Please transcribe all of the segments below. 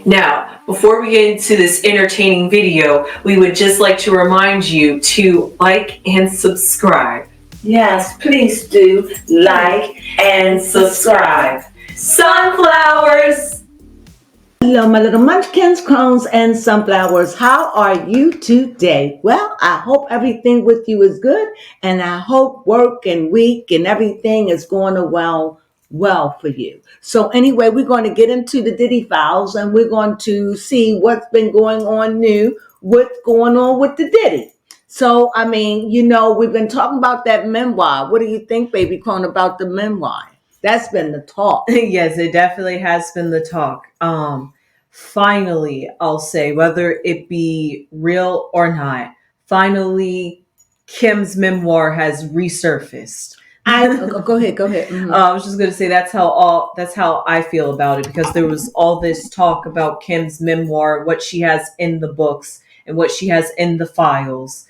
Now, before we get into this entertaining video, we would just like to remind you to like and subscribe. Yes, please do like and subscribe. Sunflowers! Hello, my little munchkins, crones, and sunflowers. How are you today? Well, I hope everything with you is good, and I hope work and week and everything is going well for you. So anyway, we're going to get into the Diddy files, and we're going to see what's been going on new, what's going on with the Diddy. So, we've been talking about that memoir. What do you think, Baby Crone, about the memoir? That's been the talk. Yes, it definitely has been the talk. Finally, I'll say, whether it be real or not, finally, Kim's memoir has resurfaced. Go ahead. Mm-hmm. I was just gonna say that's how I feel about it, because there was all this talk about Kim's memoir, what she has in the books and what she has in the files.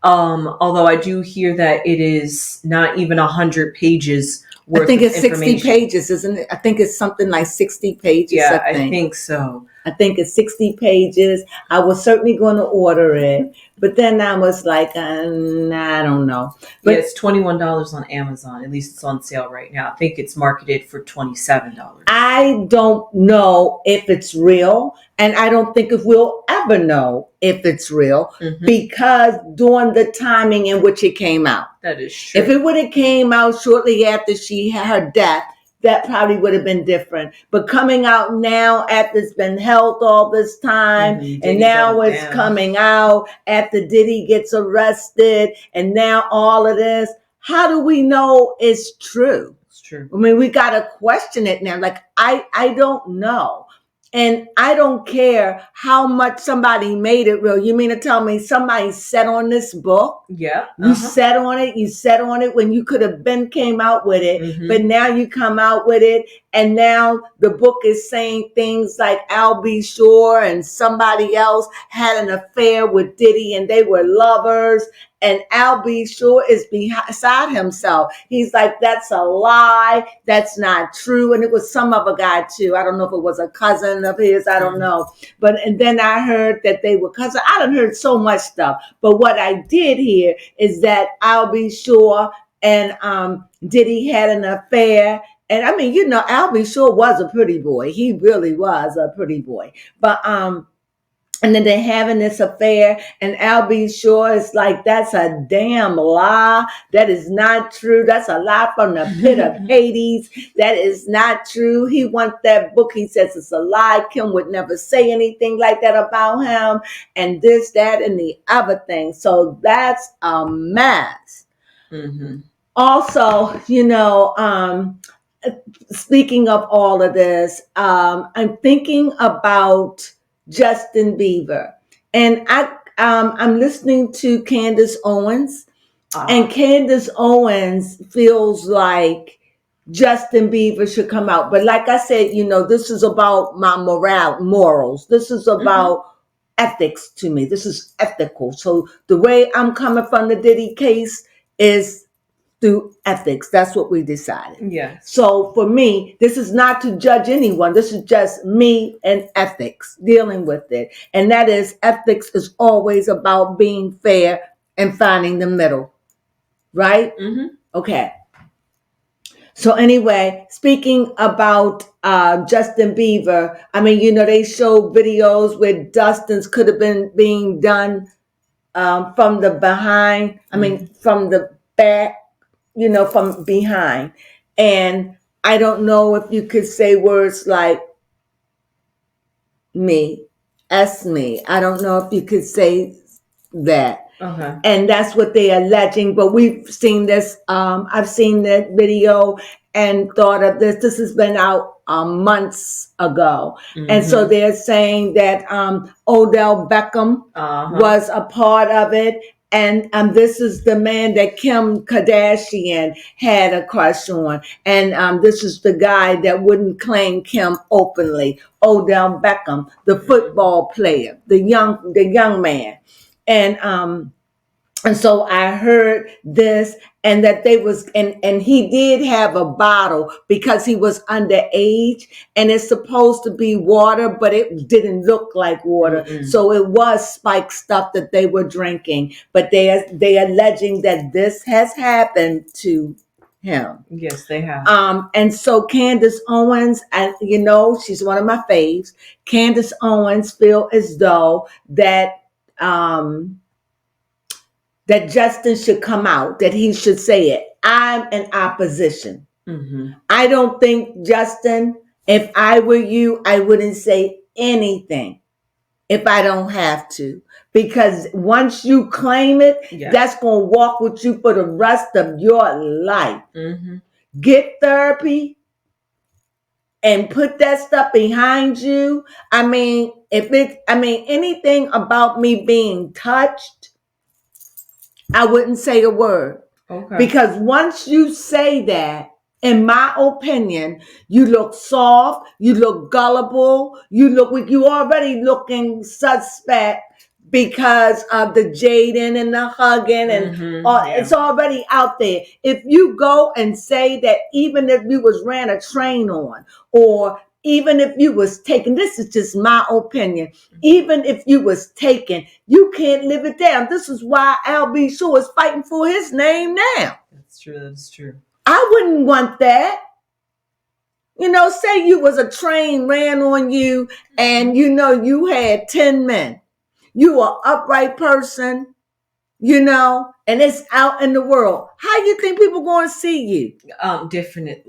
Although I do hear that it is not even 100 pages worth. I think it's of 60 pages, isn't it? I think it's something like 60 pages. Yeah, I think so. I think it's 60 pages. I was certainly going to order it, but then I was like, I don't know. But yeah, it's $21 on Amazon. At least it's on sale right now. I think it's marketed for $27. I don't know if it's real, and I don't think if we'll ever know if it's real, because during the timing in which it came out. That is true. If it would have came out shortly after she had her death, that probably would have been different. But coming out now after it's been held all this time, and now it's coming out after Diddy gets arrested, and now all of this, how do we know it's true? It's true. I mean, we got to question it now. Like, I don't know. And I don't care how much somebody made it real. You mean to tell me somebody sat on this book? Yeah. You sat on it. You sat on it when you could have came out with it. But now you come out with it. And now the book is saying things like Al B. Sure and somebody else had an affair with Diddy and they were lovers. And Al B. Sure is beside himself. He's like, that's a lie. That's not true. And it was some other guy too. I don't know if it was a cousin of his. I don't know. And then I heard that they were cousins. I done heard so much stuff. But what I did hear is that Al B. Sure and Diddy had an affair. And I mean, Al B. Sure was a pretty boy. He really was a pretty boy. But and then they're having this affair, and Al B. Sure is like, that's a damn lie. That is not true. That's a lie from the pit of Hades. That is not true. He wants that book. He says it's a lie. Kim would never say anything like that about him, and this, that, and the other thing. So that's a mess. Also, speaking of all of this, I'm thinking about Justin Bieber, and I'm listening to Candace Owens, and Candace Owens feels like Justin Bieber should come out. But like I said, this is about my morals. This is about ethics to me. This is ethical. So the way I'm coming from the Diddy case is through ethics. That's what we decided. Yeah. So for me, this is not to judge anyone. This is just me and ethics, dealing with it. And that is, ethics is always about being fair and finding the middle. Right? Okay. So anyway, speaking about Justin Bieber, I mean, they show videos where Dustin's could have been being done from the behind. I mean, from the back. From behind. And I don't know if you could say words like me, me. I don't know if you could say that. And that's what they are alleging. But we've seen this. I've seen that video and thought of this. This has been out months ago. And so they're saying that Odell Beckham was a part of it. And this is the man that Kim Kardashian had a crush on. And this is the guy that wouldn't claim Kim openly. Odell Beckham, the football player, the young man. And And so I heard this, and that they was, and he did have a bottle because he was underage, and it's supposed to be water, but it didn't look like water. Mm-mm. So it was spiked stuff that they were drinking. But they alleging that this has happened to him. Yes, they have. And so Candace Owens, and she's one of my faves. Candace Owens feel as though that that Justin should come out, that he should say it. I'm in opposition. Mm-hmm. I don't think, Justin, if I were you, I wouldn't say anything if I don't have to. Because once you claim it, that's going to walk with you for the rest of your life. Mm-hmm. Get therapy and put that stuff behind you. I mean, anything about me being touched, I wouldn't say a word. Okay. Because once you say that, in my opinion, you look soft, you look gullible, you already looking suspect because of the jading and the hugging, and it's already out there. If you go and say that, even if you was ran a train on, or even if you was taken, this is just my opinion, even if you was taken, you can't live it down. This is why Al.B. Shaw is fighting for his name now. That's true. That's true. I wouldn't want that. Say you was a train ran on you, and you had 10 men. You are an upright person, and it's out in the world. How you think people going to see you? Differently.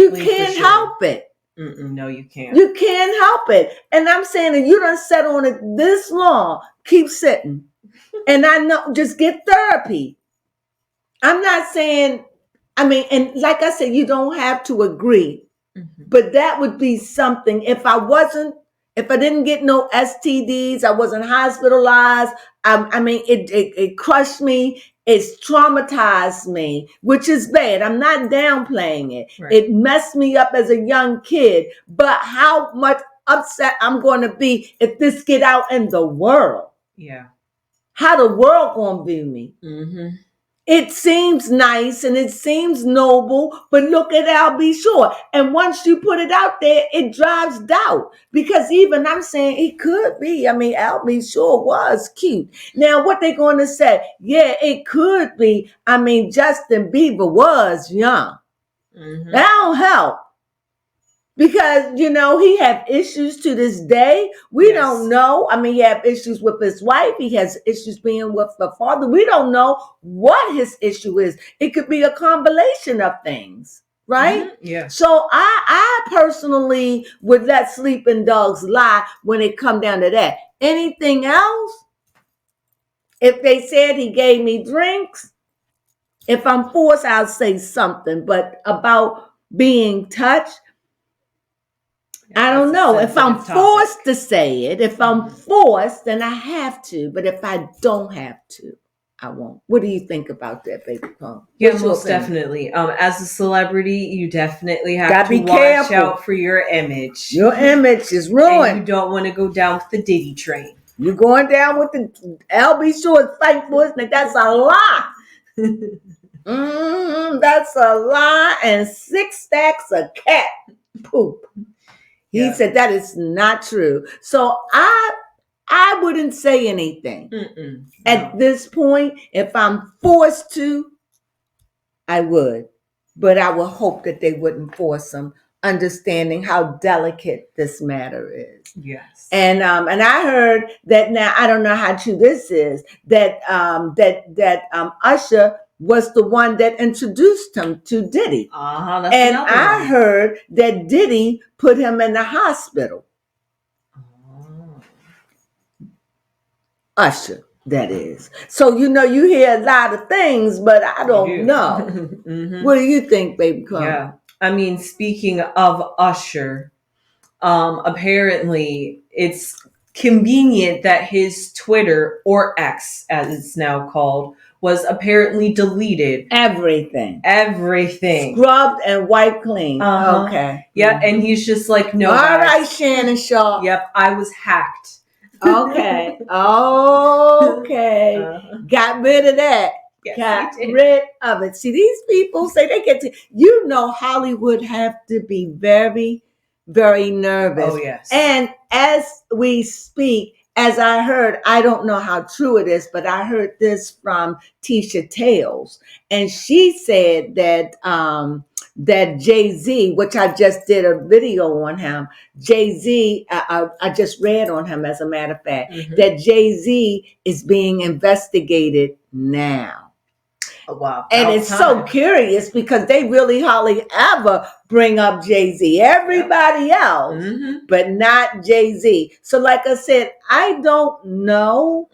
You can't help it. No, you can't. You can't help it. And I'm saying that you done sat on it this long. Keep sitting. And I know, just get therapy. I'm not saying, and like I said, you don't have to agree. Mm-hmm. But that would be something. If I didn't get no STDs, I wasn't hospitalized. It crushed me. It's traumatized me, which is bad. I'm not downplaying it. Right. It messed me up as a young kid. But how much upset I'm going to be if this get out in the world? Yeah. How the world going to view me? Mm-hmm. It seems nice and it seems noble, but look at Al.B. Shaw. And once you put it out there, it drives doubt. Because even I'm saying it could be. Al.B. Shaw was cute. Now, what they going to say? Yeah, it could be. Justin Bieber was young. Mm-hmm. That don't help. Because, he have issues to this day. We don't know. He have issues with his wife. He has issues being with the father. We don't know what his issue is. It could be a combination of things, right? Mm-hmm. Yeah. So I personally would let sleeping dogs lie when it come down to that. Anything else? If they said he gave me drinks, if I'm forced, I'll say something. But about being touched, I don't know. If I'm forced to say it, if I'm forced, then I have to. But if I don't have to, I won't. What do you think about that, baby Crone? Yeah, most definitely. As a celebrity, you definitely have to watch out for your image. Your image is ruined. And you don't want to go down with the Diddy train. You're going down with the L.B. Shaw fight for his name. That's a lie. That's a lie. And 6 stacks of cat poop. He said that is not true. So I wouldn't say anything. At this point. If I'm forced to, I would. But I would hope that they wouldn't force them, understanding how delicate this matter is. Yes. And I heard that, now I don't know how true this is, that Usher was the one that introduced him to Diddy. And I heard that Diddy put him in the hospital. Usher, that is. So, you hear a lot of things, but I don't know. Mm-hmm. What do you think, baby Crone? Yeah. Speaking of Usher, apparently it's convenient that his Twitter, or X as it's now called, was apparently deleted. Everything. Scrubbed and wiped clean. Okay. Yeah, and he's just like, no. All right, Shannon Sharp. Yep, I was hacked. Okay. Okay. Got rid of that. Yes, Got he did. rid of it. See, these people say they get to, you know, Hollywood have to be very, very nervous. Oh, yes. And as we speak, as I heard, I don't know how true it is, but I heard this from Tisha Tales. And she said that Jay-Z, which I just did a video on him, Jay-Z, I just read on him, as a matter of fact, that Jay-Z is being investigated now. Oh, wow. And it's so curious because they really hardly ever bring up Jay-Z. Everybody else, but not Jay-Z. So like I said, I don't know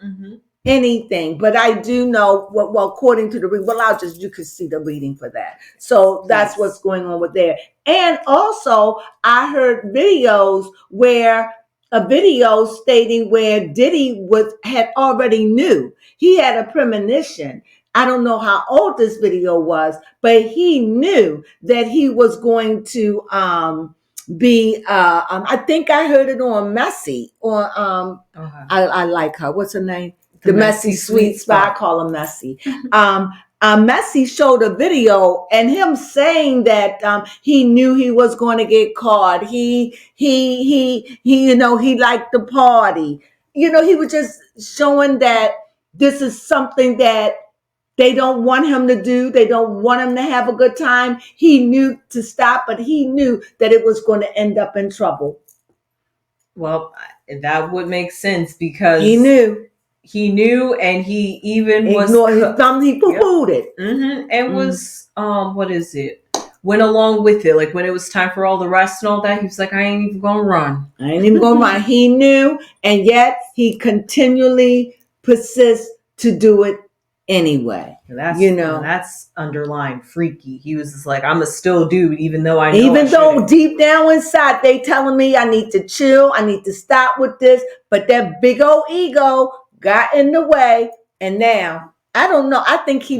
anything, but I do know, well, according to the reading, you can see the reading for that. So that's what's going on with there. And also, I heard videos where a video stating where Diddy had already knew. He had a premonition. I don't know how old this video was, but he knew that he was going to be I think I heard it on Messy, or I like her. What's her name? The Messy Sweet Spot. I call her Messy. Messy showed a video and him saying that he knew he was going to get caught. He you know, he liked the party. You know, he was just showing that this is something that they don't want him to do. They don't want him to have a good time. He knew to stop, but he knew that it was going to end up in trouble. Well, that would make sense because he knew, and he even ignored his thumb. He poo-pooed it, and was what is it? Went along with it. Like when it was time for all the rest and all that, he was like, "I ain't even gonna run. I ain't even gonna run." He knew, and yet he continually persists to do it anyway. That's, you know, that's underlying freaky. He was just like, I'm a still dude, even though I know. Even though deep down inside they telling me I need to chill, I need to stop with this, but that big old ego got in the way, and now I don't know. I think he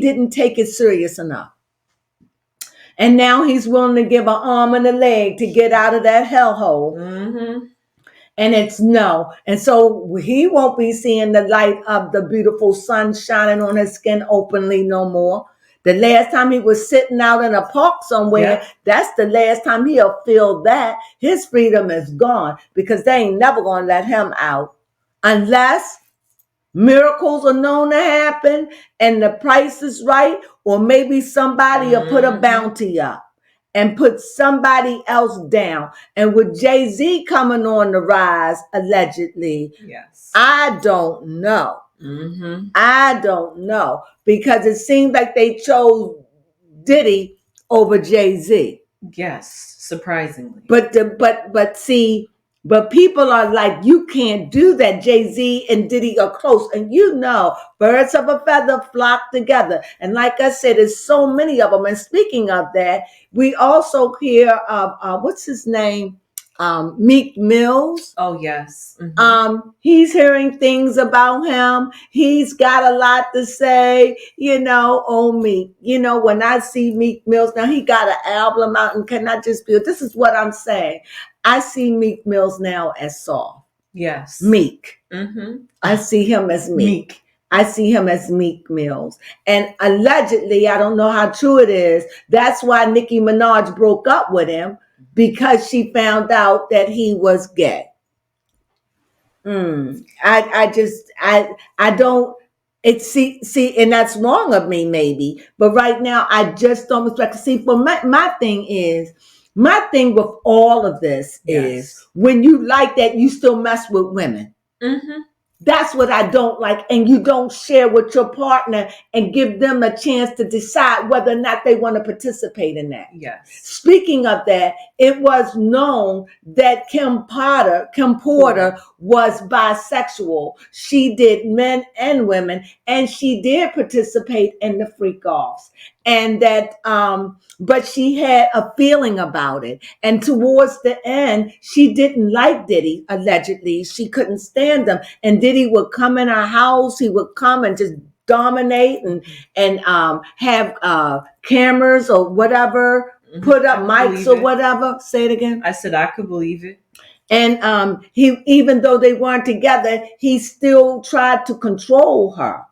didn't take it serious enough, and now he's willing to give an arm and a leg to get out of that hellhole. And it's no. And so he won't be seeing the light of the beautiful sun shining on his skin openly no more. The last time he was sitting out in a park somewhere, that's the last time he'll feel that. His freedom is gone because they ain't never going to let him out unless miracles are known to happen and the price is right, or maybe somebody will put a bounty up and put somebody else down. And with Jay-Z coming on the rise, allegedly, I don't know. I don't know, because it seemed like they chose Diddy over Jay-Z. Yes, surprisingly. But people are like, you can't do that. Jay-Z and Diddy are close. And you know, birds of a feather flock together. And like I said, there's so many of them. And speaking of that, we also hear of, what's his name? Meek Mills. Oh, yes. He's hearing things about him. He's got a lot to say, you know, oh, Meek. You know, when I see Meek Mills, now he got an album out, and can I just be, this is what I'm saying. I see Meek Mills now as soft. Yes. Meek. I see him as Meek. I see him as Meek Mills. And allegedly, I don't know how true it is, that's why Nicki Minaj broke up with him, because she found out that he was gay. I don't, and that's wrong of me maybe, but right now I just don't respect. See, for my thing with all of this is when you like that, you still mess with women. That's what I don't like. And you don't share with your partner and give them a chance to decide whether or not they want to participate in that. Yes. Speaking of that, it was known that Kim Porter was bisexual. She did men and women, and she did participate in the freak offs. And that, but she had a feeling about it. And towards the end, she didn't like Diddy, allegedly. She couldn't stand him. And Diddy would come in her house. He would come and just dominate and have cameras or whatever, put up mics or whatever. Say it again. I said I could believe it. And he, even though they weren't together, he still tried to control her,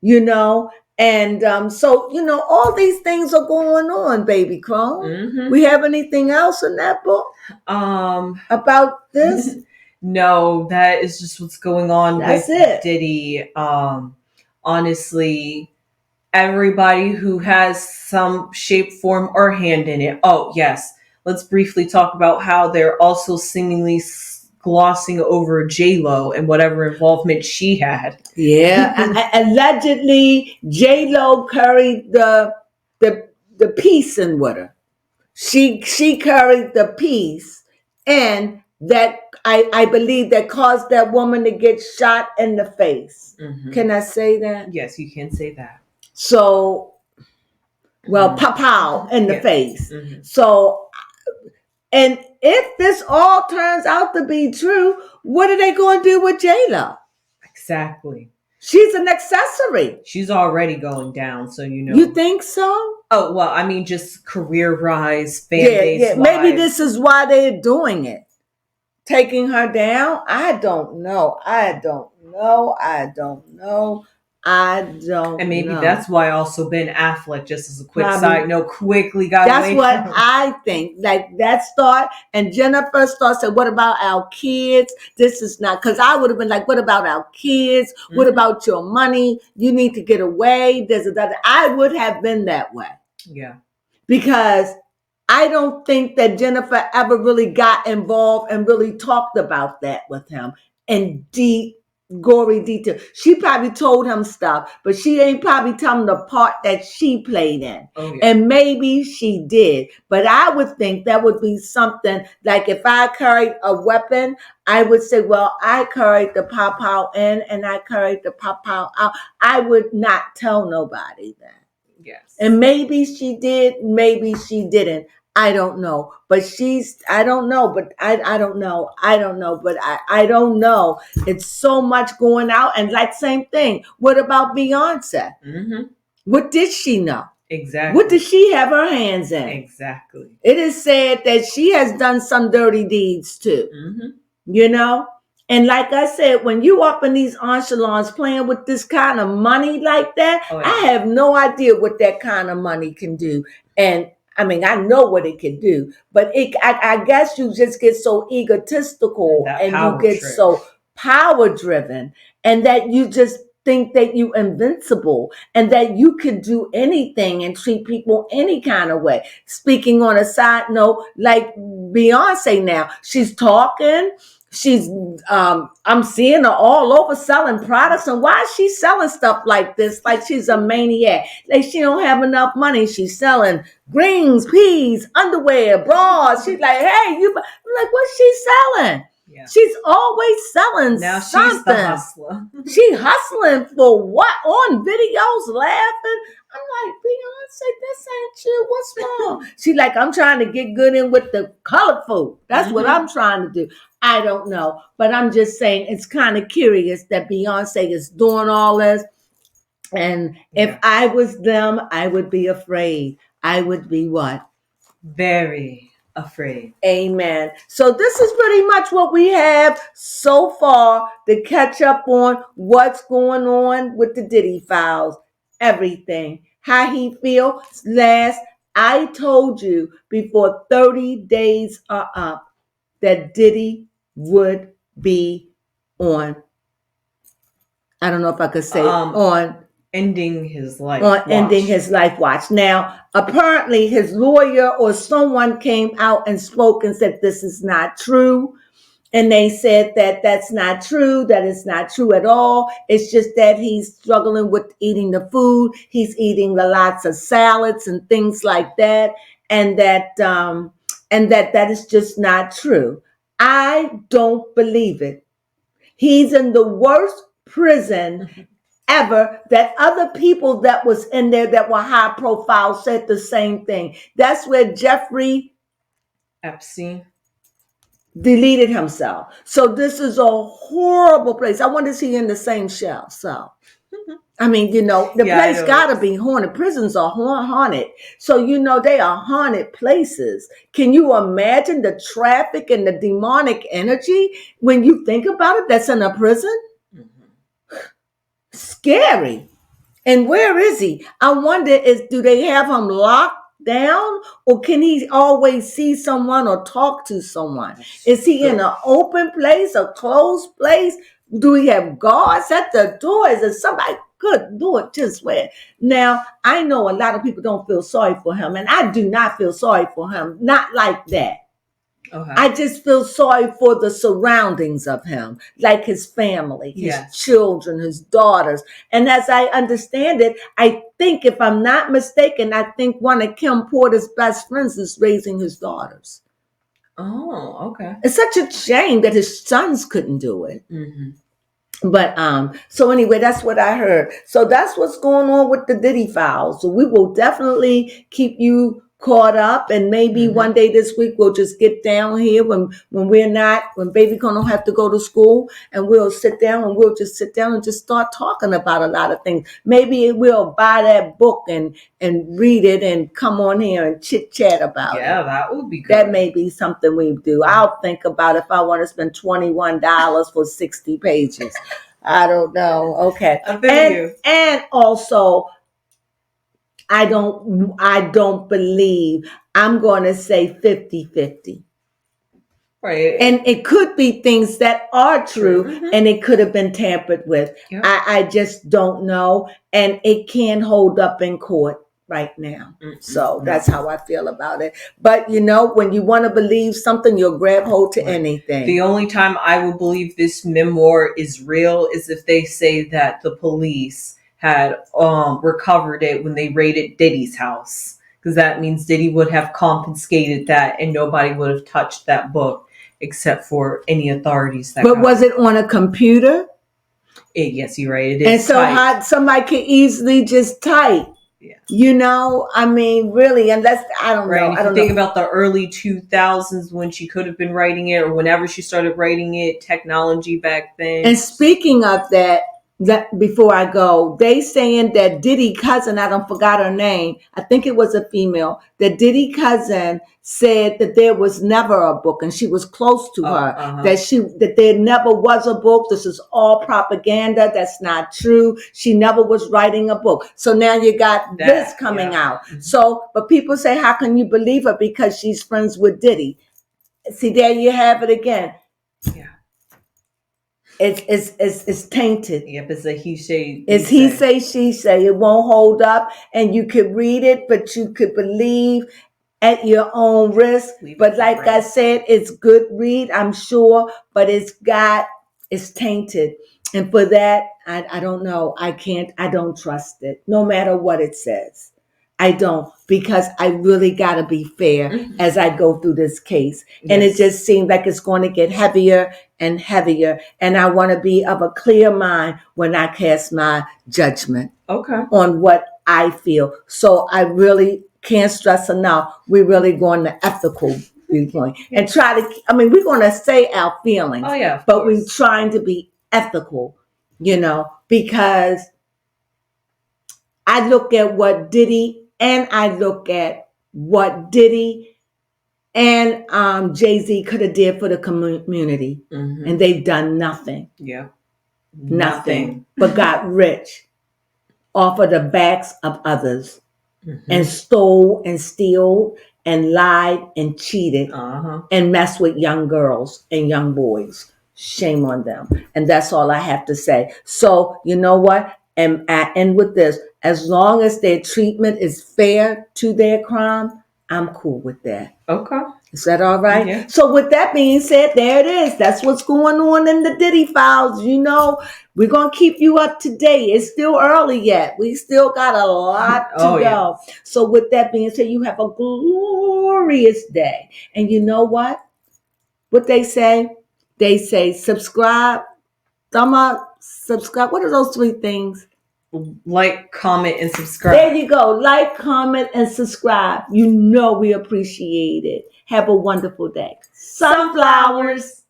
you know. And so, all these things are going on, baby Crone. Mm-hmm. We have anything else in that book about this? No, that is just what's going on That's with it. Diddy. Honestly, everybody who has some shape, form, or hand in it. Oh, yes. Let's briefly talk about how they're also seemingly glossing over J-Lo and whatever involvement she had. Yeah, allegedly J-Lo carried the piece in with her. She carried the piece, and that I believe that caused that woman to get shot in the face. Mm-hmm. Can I say that? Yes, you can say that. So, well, pow in the face. Mm-hmm. So, and if this all turns out to be true, what are they going to do with J-Lo? Exactly. She's an accessory. She's already going down, so you know. You think so? Oh, well, I mean, just career-wise, fan base-wise. Maybe this is why they're doing it. Taking her down? I don't know. And maybe that's why also Ben Affleck, just as a quick side note, quickly got away. That's what I think. Like that start, and Jennifer said, "What about our kids? This is not," because I would have been like, "What about our kids? Mm-hmm. What about your money? You need to get away." I would have been that way. Yeah, because I don't think that Jennifer ever really got involved and really talked about that with him in deep, gory detail. She probably told him stuff, but she ain't probably telling the part that she played in. Oh, yeah. And maybe she did. But I would think that would be something like if I carried a weapon, I would say, well, I carried the pow-pow in and I carried the pow-pow out. I would not tell nobody that. Yes. And maybe she did, maybe she didn't. I don't know. But I don't know, but I don't know. I don't know, but I don't know. It's so much going out. And like same thing. What about Beyonce? Mm-hmm. What did she know? Exactly. What did she have her hands in? Exactly. It is said that she has done some dirty deeds too. Mm-hmm. You know? And like I said, when you up in these echelons playing with this kind of money like that, oh, yeah. I have no idea what that kind of money can do. And I mean, I know what it can do, but I guess you just get so egotistical and you get so power driven, and that you just think that you invincible and that you can do anything and treat people any kind of way. Speaking on a side note, like Beyonce now, she's talking. She's I'm seeing her all over selling products. And why is she selling stuff like this? Like she's a maniac. Like she don't have enough money. She's selling greens, peas, underwear, bras. She's like, hey, I'm like, what's she selling? Yeah. She's always selling now something. She's the hustler. She hustling for what? On videos, laughing. I'm like, Beyonce, this ain't you. What's wrong? She like, I'm trying to get good in with the colored food. That's what I'm trying to do. I don't know. But I'm just saying it's kind of curious that Beyonce is doing all this. And if I was them, I would be afraid. I would be what? Very afraid. Amen. So this is pretty much what we have so far to catch up on what's going on with the Diddy files. Everything. How he feel. Last, I told you before 30 days are up that Diddy would be on. I don't know if I could say on. Ending his life watch. Ending his life watch. Now, apparently his lawyer or someone came out and spoke and said this is not true. And they said that that's not true, that it's not true at all. It's just that he's struggling with eating the food. He's eating lots of salads and things like that. And that is just not true. I don't believe it. He's in the worst prison ever. That other people that was in there that were high profile said the same thing. That's where Jeffrey Epstein deleted himself. So this is a horrible place. I wonder if he's in the same shell. So I mean, the Yeah, I place know. gotta be haunted. Prisons are haunted. So, they are haunted places. Can you imagine the traffic and the demonic energy when you think about it that's in a prison? Scary. And where is he? I wonder, do they have him locked down, or can he always see someone or talk to someone? Is he in an open place, a closed place? Do we have guards at the door? Is there somebody? Good Lord, just where? Now, I know a lot of people don't feel sorry for him, and I do not feel sorry for him. Not like that. Okay. I just feel sorry for the surroundings of him, like his family, his children, his daughters. And as I understand it, I think, if I'm not mistaken, I think one of Kim Porter's best friends is raising his daughters. Oh, okay. It's such a shame that his sons couldn't do it. Mm-hmm. But so anyway, that's what I heard. So that's what's going on with the Diddy files. So we will definitely keep you caught up, and maybe one day this week we'll just get down here when baby don't have to go to school, and we'll sit down and just start talking about a lot of things. Maybe we'll buy that book and read it and come on here and chit chat about it. Yeah, that would be good. That may be something we do. I'll think about if I want to spend $21 for 60 pages. I don't know. Okay. And also, I don't believe I'm going to say 50-50. Right. And it could be things that are true, and it could have been tampered with. Yep. I just don't know. And it can't hold up in court right now. So that's how I feel about it. But when you want to believe something, you'll grab hold to anything. The only time I will believe this memoir is real is if they say that the police had recovered it when they raided Diddy's house, because that means Diddy would have confiscated that and nobody would have touched that book except for any authorities. But was it on a computer? Yes, you're right. It is. And so somebody could easily just type. Yeah. I mean, really, unless I don't know. I don't think about the early 2000s when she could have been writing it, or whenever she started writing it, technology back then. And speaking of that before I go, they saying that Diddy cousin, I don't forgot her name, I think it was a female, that Diddy cousin said that there was never a book, and she was close to her, that there never was a book. This is all propaganda. That's not true. She never was writing a book. So now you got this coming out. So, but people say, how can you believe her? Because she's friends with Diddy. See, there you have it again. Yeah. It's tainted. Yep, it's a he say. It's he say, she say. It won't hold up, and you could read it, but you could believe at your own risk. But like I said, it's good read, I'm sure, but it's tainted, and for that, I don't know. I don't trust it, no matter what it says. I don't, because I really got to be fair as I go through this case. And it just seems like it's going to get heavier and heavier. And I want to be of a clear mind when I cast my judgment on what I feel. So I really can't stress enough. We're really going to ethical viewpoint and try to, we're going to say our feelings, but we're trying to be ethical, because I look at what Diddy and Jay-Z could have did for the community. And they've done nothing. Yeah. Nothing. But got rich off of the backs of others. And stole and steal and lied and cheated and messed with young girls and young boys. Shame on them. And that's all I have to say. So, you know what? And I end with this. As long as their treatment is fair to their crime, I'm cool with that. Okay. Is that all right? Yeah. So with that being said, there it is. That's what's going on in the Diddy files. We're going to keep you up to date. It's still early yet. We still got a lot to go. Yeah. So with that being said, you have a glorious day. And you know what? What they say? They say subscribe, thumb up, subscribe. What are those three things? Like, comment, and subscribe. There you go. Like, comment, and subscribe. We appreciate it. Have a wonderful day. Sunflowers.